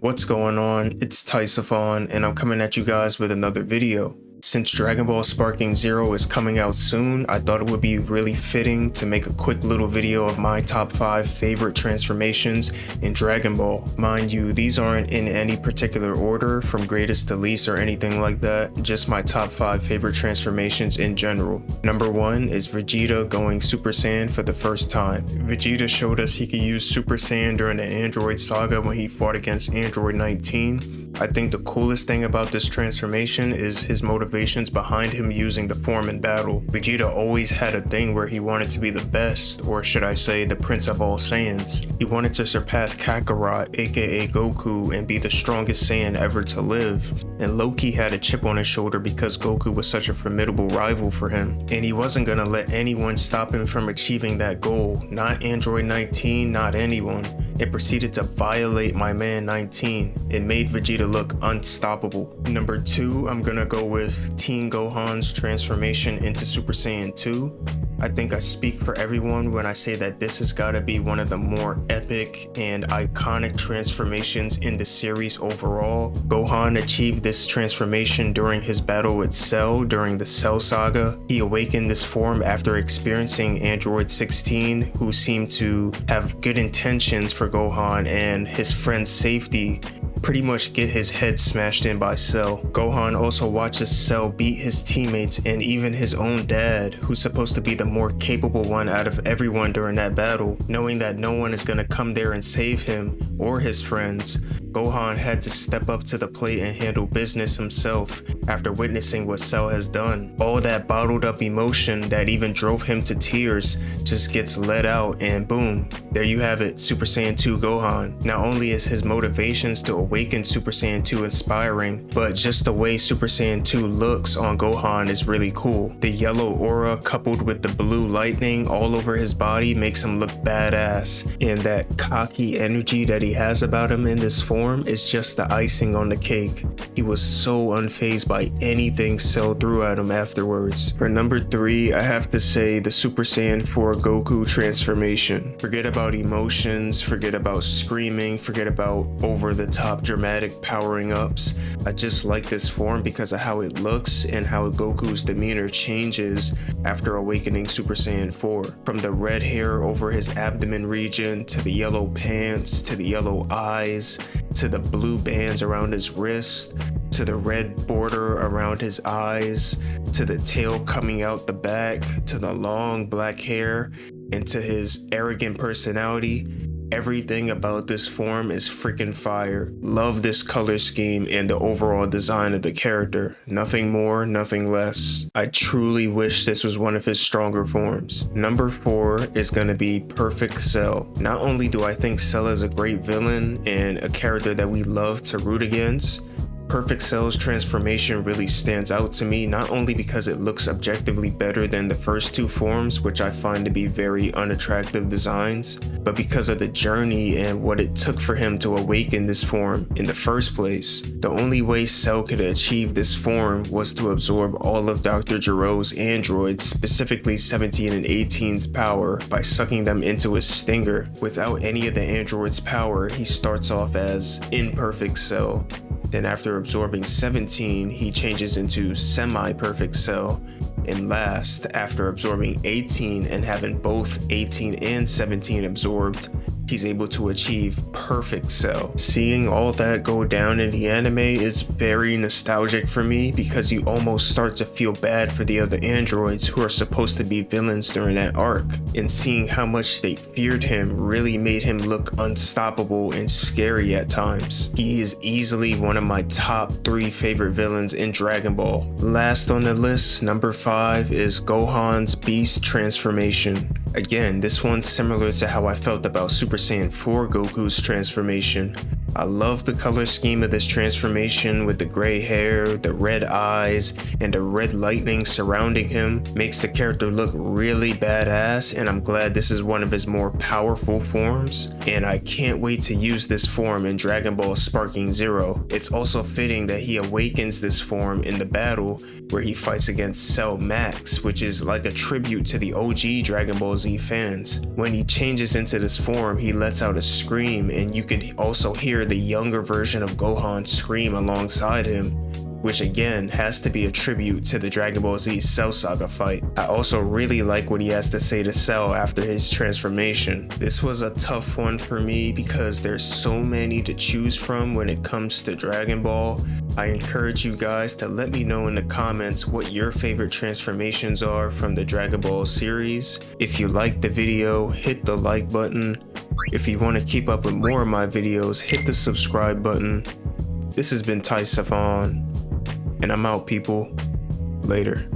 What's going on? It's Taisophon, and I'm coming at you guys with another video. Since Dragon Ball Sparking Zero is coming out soon, I thought it would be really fitting to make a quick little video of my top 5 favorite transformations in Dragon Ball. Mind you, these aren't in any particular order from greatest to least or anything like that, just my top 5 favorite transformations in general. Number 1 is Vegeta going Super Saiyan for the first time. Vegeta showed us he could use Super Saiyan during the Android saga when he fought against Android 19. I think the coolest thing about this transformation is his motivations behind him using the form in battle. Vegeta always had a thing where he wanted to be the best, or should I say the prince of all Saiyans. He wanted to surpass Kakarot, aka Goku, and be the strongest Saiyan ever to live. And Loki had a chip on his shoulder because Goku was such a formidable rival for him. And he wasn't gonna let anyone stop him from achieving that goal. Not Android 19, not anyone. It proceeded to violate my man 19. It made Vegeta look unstoppable. Number 2, I'm gonna go with Teen Gohan's transformation into Super Saiyan 2. I think I speak for everyone when I say that this has gotta be one of the more epic and iconic transformations in the series overall. Gohan achieved this transformation during his battle with Cell during the Cell saga. He awakened this form after experiencing Android 16, who seemed to have good intentions for Gohan and his friend's safety, pretty much get his head smashed in by Cell. Gohan also watches Cell beat his teammates and even his own dad, who's supposed to be the more capable one out of everyone during that battle. Knowing that no one is gonna come there and save him or his friends, Gohan had to step up to the plate and handle business himself after witnessing what Cell has done. All that bottled up emotion that even drove him to tears just gets let out, and boom, there you have it, Super Saiyan 2 Gohan. Not only is his motivations to awaken Super Saiyan 2 inspiring, but just the way Super Saiyan 2 looks on Gohan is really cool. The yellow aura coupled with the blue lightning all over his body makes him look badass, and that cocky energy that he has about him in this form is just the icing on the cake. He was so unfazed by anything Cell threw at him afterwards. For number 3, I have to say the Super Saiyan 4 Goku transformation. Forget about emotions, forget about screaming, forget about over-the-top dramatic powering ups. I just like this form because of how it looks and how Goku's demeanor changes after awakening Super Saiyan 4. From the red hair over his abdomen region, to the yellow pants, to the yellow eyes, to the blue bands around his wrist, to the red border around his eyes, to the tail coming out the back, to the long black hair, and to his arrogant personality. Everything about this form is freaking fire. Love this color scheme and the overall design of the character. Nothing more, nothing less. I truly wish this was one of his stronger forms. Number 4 is gonna be Perfect Cell. Not only do I think Cell is a great villain and a character that we love to root against, Perfect Cell's transformation really stands out to me, not only because it looks objectively better than the first 2 forms, which I find to be very unattractive designs, but because of the journey and what it took for him to awaken this form in the first place. The only way Cell could achieve this form was to absorb all of Dr. Gero's androids, specifically 17 and 18's power, by sucking them into his stinger. Without any of the androids' power, he starts off as Imperfect Cell. Then after absorbing 17, he changes into Semi-Perfect Cell. And last, after absorbing 18 and having both 18 and 17 absorbed, he's able to achieve Perfect Cell. Seeing all that go down in the anime is very nostalgic for me because you almost start to feel bad for the other androids who are supposed to be villains during that arc. And seeing how much they feared him really made him look unstoppable and scary at times. He is easily one of my top 3 favorite villains in Dragon Ball. Last on the list, number 5 is Gohan's Beast transformation. Again, this one's similar to how I felt about Super Saiyan 4 Goku's transformation. I love the color scheme of this transformation with the gray hair, the red eyes, and the red lightning surrounding him. Makes the character look really badass, and I'm glad this is one of his more powerful forms. And I can't wait to use this form in Dragon Ball Sparking Zero. It's also fitting that he awakens this form in the battle where he fights against Cell Max, which is like a tribute to the OG Dragon Ball Z fans. When he changes into this form, he lets out a scream, and you can also hear hear the younger version of Gohan scream alongside him, which again has to be a tribute to the Dragon Ball Z Cell Saga fight. I also really like what he has to say to Cell after his transformation. This was a tough one for me because there's so many to choose from when it comes to Dragon Ball. I encourage you guys to let me know in the comments what your favorite transformations are from the Dragon Ball series. If you liked the video, hit the like button. If you want to keep up with more of my videos, hit the subscribe button. This has been Taisophon, and I'm out, people. Later.